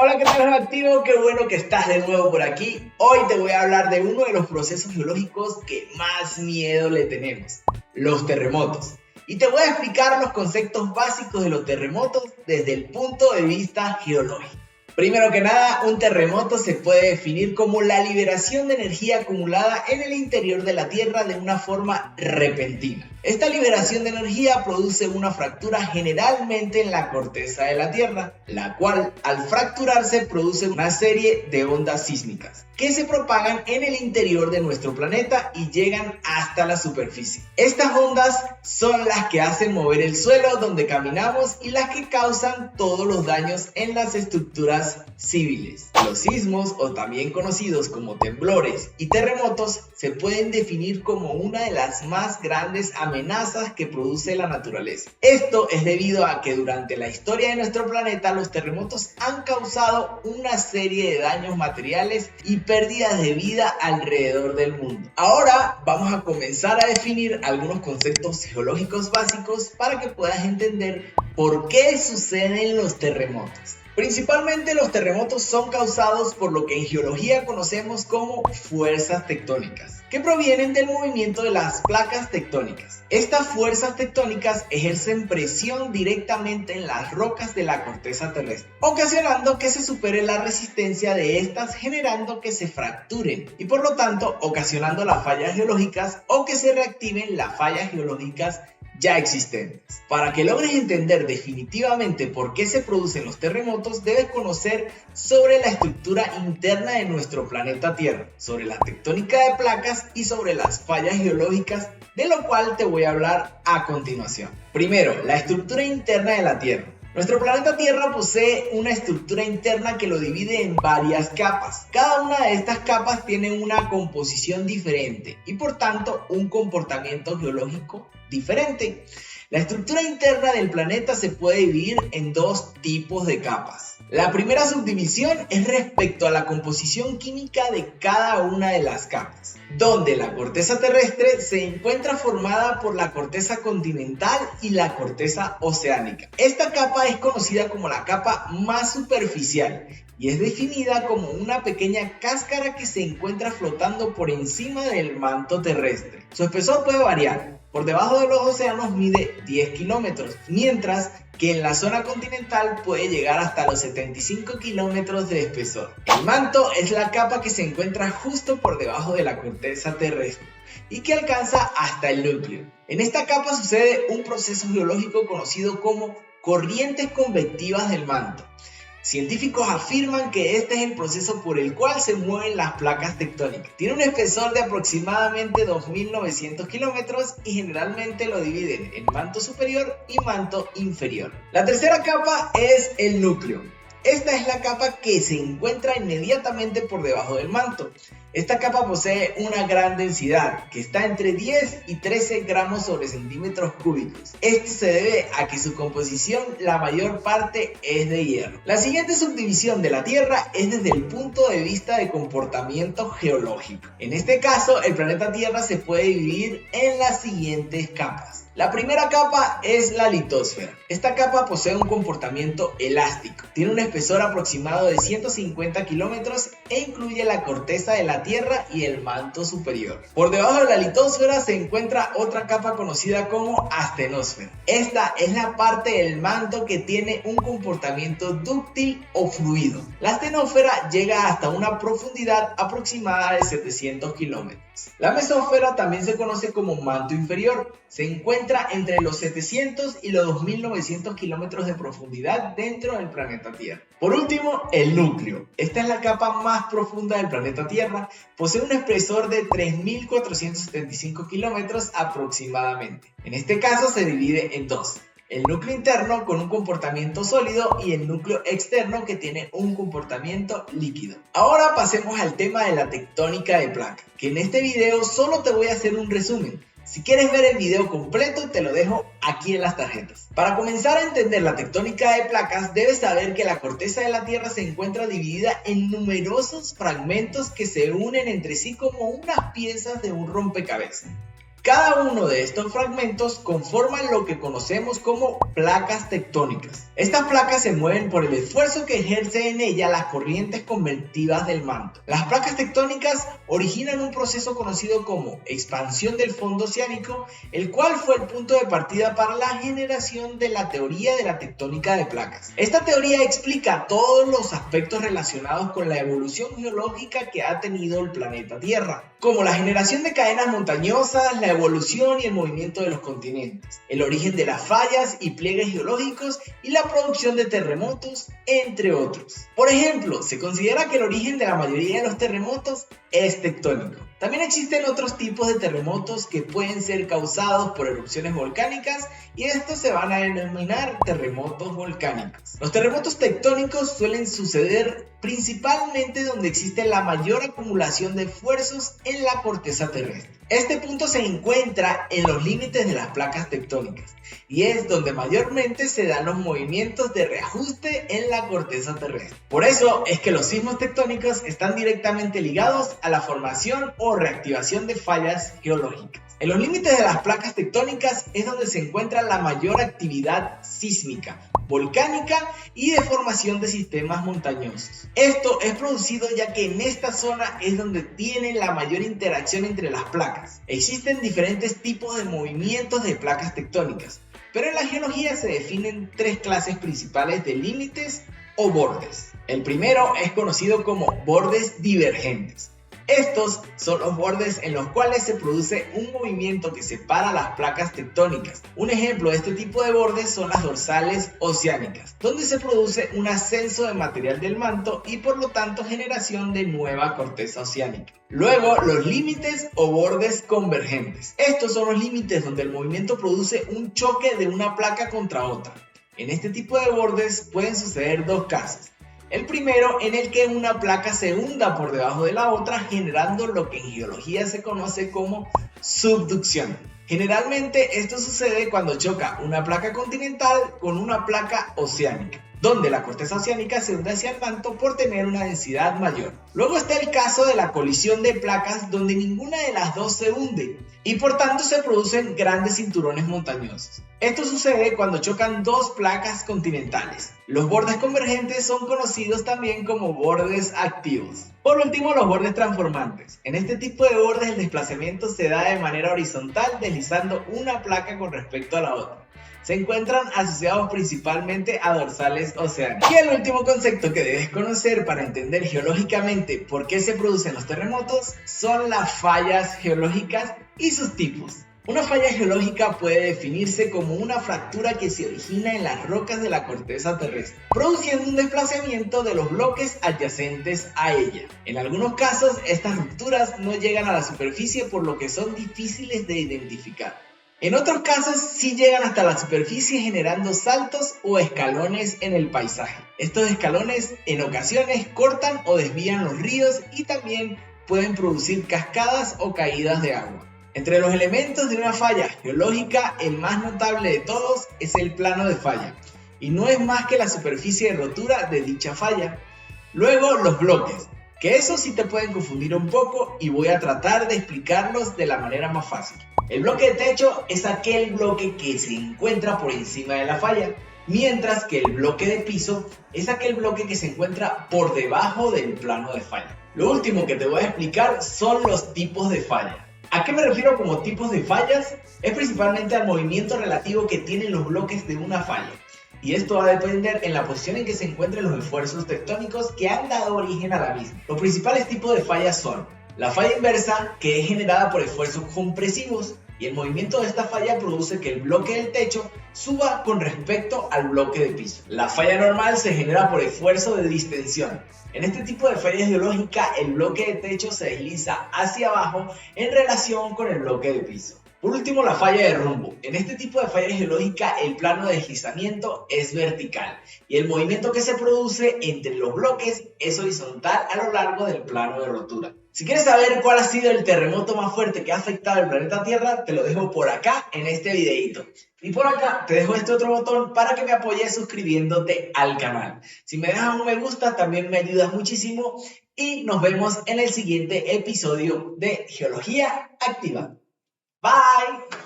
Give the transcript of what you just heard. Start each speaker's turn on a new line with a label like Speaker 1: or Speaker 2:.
Speaker 1: Hola, ¿qué tal, activo? Qué bueno que estás de nuevo por aquí. Hoy te voy a hablar de uno de los procesos geológicos que más miedo le tenemos, los terremotos. Y te voy a explicar los conceptos básicos de los terremotos desde el punto de vista geológico. Primero que nada, un terremoto se puede definir como la liberación de energía acumulada en el interior de la Tierra de una forma repentina. Esta liberación de energía produce una fractura generalmente en la corteza de la Tierra, la cual al fracturarse produce una serie de ondas sísmicas que se propagan en el interior de nuestro planeta y llegan hasta la superficie. Estas ondas son las que hacen mover el suelo donde caminamos y las que causan todos los daños en las estructuras civiles. Los sismos, o también conocidos como temblores y terremotos, se pueden definir como una de las más grandes amenazas que produce la naturaleza. Esto es debido a que durante la historia de nuestro planeta los terremotos han causado una serie de daños materiales y pérdidas de vida alrededor del mundo. Ahora vamos a comenzar a definir algunos conceptos geológicos básicos para que puedas entender por qué suceden los terremotos. Principalmente los terremotos son causados por lo que en geología conocemos como fuerzas tectónicas, que provienen del movimiento de las placas tectónicas. Estas fuerzas tectónicas ejercen presión directamente en las rocas de la corteza terrestre, ocasionando que se supere la resistencia de estas, generando que se fracturen y por lo tanto ocasionando las fallas geológicas o que se reactiven las fallas geológicas ya existentes. Para que logres entender definitivamente por qué se producen los terremotos, debes conocer sobre la estructura interna de nuestro planeta Tierra, sobre la tectónica de placas y sobre las fallas geológicas, de lo cual te voy a hablar a continuación. Primero, la estructura interna de la Tierra. Nuestro planeta Tierra posee una estructura interna que lo divide en varias capas. Cada una de estas capas tiene una composición diferente y por tanto un comportamiento geológico diferente. La estructura interna del planeta se puede dividir en dos tipos de capas. La primera subdivisión es respecto a la composición química de cada una de las capas, donde la corteza terrestre se encuentra formada por la corteza continental y la corteza oceánica. Esta capa es conocida como la capa más superficial y es definida como una pequeña cáscara que se encuentra flotando por encima del manto terrestre. Su espesor puede variar. Por debajo de los océanos mide 10 kilómetros, mientras que en la zona continental puede llegar hasta los 75 kilómetros de espesor. El manto es la capa que se encuentra justo por debajo de la corteza terrestre y que alcanza hasta el núcleo. En esta capa sucede un proceso geológico conocido como corrientes convectivas del manto. Científicos afirman que este es el proceso por el cual se mueven las placas tectónicas. Tiene un espesor de aproximadamente 2.900 kilómetros y generalmente lo dividen en manto superior y manto inferior. La tercera capa es el núcleo. Esta es la capa que se encuentra inmediatamente por debajo del manto. Esta capa posee una gran densidad, que está entre 10 y 13 gramos sobre centímetros cúbicos. Esto se debe a que su composición, la mayor parte, es de hierro. La siguiente subdivisión de la Tierra es desde el punto de vista de comportamiento geológico. En este caso, el planeta Tierra se puede dividir en las siguientes capas. La primera capa es la litosfera. Esta capa posee un comportamiento elástico. Tiene un espesor aproximado de 150 kilómetros e incluye la corteza de la Tierra y el manto superior. Por debajo de la litosfera se encuentra otra capa conocida como astenosfera. Esta es la parte del manto que tiene un comportamiento dúctil o fluido. La astenosfera llega hasta una profundidad aproximada de 700 kilómetros. La mesósfera también se conoce como manto inferior. Se encuentra entre los 700 y los 2.900 kilómetros de profundidad dentro del planeta Tierra. Por último, el núcleo. Esta es la capa más profunda del planeta Tierra. Posee un espesor de 3.475 kilómetros aproximadamente. En este caso se divide en dos. El núcleo interno con un comportamiento sólido y el núcleo externo que tiene un comportamiento líquido. Ahora pasemos al tema de la tectónica de placas, que en este video solo te voy a hacer un resumen. Si quieres ver el video completo, te lo dejo aquí en las tarjetas. Para comenzar a entender la tectónica de placas, debes saber que la corteza de la Tierra se encuentra dividida en numerosos fragmentos que se unen entre sí como unas piezas de un rompecabezas. Cada uno de estos fragmentos conforman lo que conocemos como placas tectónicas. Estas placas se mueven por el esfuerzo que ejerce en ellas las corrientes convectivas del manto. Las placas tectónicas originan un proceso conocido como expansión del fondo oceánico, el cual fue el punto de partida para la generación de la teoría de la tectónica de placas. Esta teoría explica todos los aspectos relacionados con la evolución geológica que ha tenido el planeta Tierra, como la generación de cadenas montañosas, la evolución y el movimiento de los continentes, el origen de las fallas y pliegues geológicos y la producción de terremotos, entre otros. Por ejemplo, se considera que el origen de la mayoría de los terremotos es tectónico. También existen otros tipos de terremotos que pueden ser causados por erupciones volcánicas y estos se van a denominar terremotos volcánicos. Los terremotos tectónicos suelen suceder principalmente donde existe la mayor acumulación de esfuerzos en la corteza terrestre. Este punto se encuentra en los límites de las placas tectónicas y es donde mayormente se dan los movimientos de reajuste en la corteza terrestre. Por eso es que los sismos tectónicos están directamente ligados a la formación o reactivación de fallas geológicas. En los límites de las placas tectónicas es donde se encuentra la mayor actividad sísmica, volcánica y de formación de sistemas montañosos. Esto es producido ya que en esta zona es donde tiene la mayor interacción entre las placas. Existen diferentes tipos de movimientos de placas tectónicas, pero en la geología se definen tres clases principales de límites o bordes. El primero es conocido como bordes divergentes. Estos son los bordes en los cuales se produce un movimiento que separa las placas tectónicas. Un ejemplo de este tipo de bordes son las dorsales oceánicas, donde se produce un ascenso de material del manto y por lo tanto generación de nueva corteza oceánica. Luego, los límites o bordes convergentes. Estos son los límites donde el movimiento produce un choque de una placa contra otra. En este tipo de bordes pueden suceder dos casos. El primero en el que una placa se hunda por debajo de la otra, generando lo que en geología se conoce como subducción. Generalmente esto sucede cuando choca una placa continental con una placa oceánica, donde la corteza oceánica se hunde hacia el manto por tener una densidad mayor. Luego está el caso de la colisión de placas donde ninguna de las dos se hunde y por tanto se producen grandes cinturones montañosos. Esto sucede cuando chocan dos placas continentales. Los bordes convergentes son conocidos también como bordes activos. Por último, los bordes transformantes. En este tipo de bordes el desplazamiento se da de manera horizontal deslizando una placa con respecto a la otra. Se encuentran asociados principalmente a dorsales oceánicas. Y el último concepto que debes conocer para entender geológicamente por qué se producen los terremotos son las fallas geológicas y sus tipos. Una falla geológica puede definirse como una fractura que se origina en las rocas de la corteza terrestre, produciendo un desplazamiento de los bloques adyacentes a ella. En algunos casos, estas rupturas no llegan a la superficie por lo que son difíciles de identificar. En otros casos sí llegan hasta la superficie generando saltos o escalones en el paisaje. Estos escalones en ocasiones cortan o desvían los ríos y también pueden producir cascadas o caídas de agua. Entre los elementos de una falla geológica, el más notable de todos es el plano de falla, y no es más que la superficie de rotura de dicha falla. Luego los bloques, que eso sí te pueden confundir un poco y voy a tratar de explicarlos de la manera más fácil. El bloque de techo es aquel bloque que se encuentra por encima de la falla, mientras que el bloque de piso es aquel bloque que se encuentra por debajo del plano de falla. Lo último que te voy a explicar son los tipos de falla. ¿A qué me refiero como tipos de fallas? Es principalmente al movimiento relativo que tienen los bloques de una falla. Y esto va a depender en la posición en que se encuentren los esfuerzos tectónicos que han dado origen a la misma. Los principales tipos de fallas son la falla inversa, que es generada por esfuerzos compresivos, y el movimiento de esta falla produce que el bloque del techo suba con respecto al bloque de piso. La falla normal se genera por esfuerzo de distensión. En este tipo de falla geológica, el bloque de techo se desliza hacia abajo en relación con el bloque de piso. Por último, la falla de rumbo. En este tipo de falla geológica, el plano de deslizamiento es vertical y el movimiento que se produce entre los bloques es horizontal a lo largo del plano de rotura. Si quieres saber cuál ha sido el terremoto más fuerte que ha afectado al planeta Tierra, te lo dejo por acá en este videito. Y por acá te dejo este otro botón para que me apoyes suscribiéndote al canal. Si me dejas un me gusta también me ayudas muchísimo y nos vemos en el siguiente episodio de Geología Activa. Bye.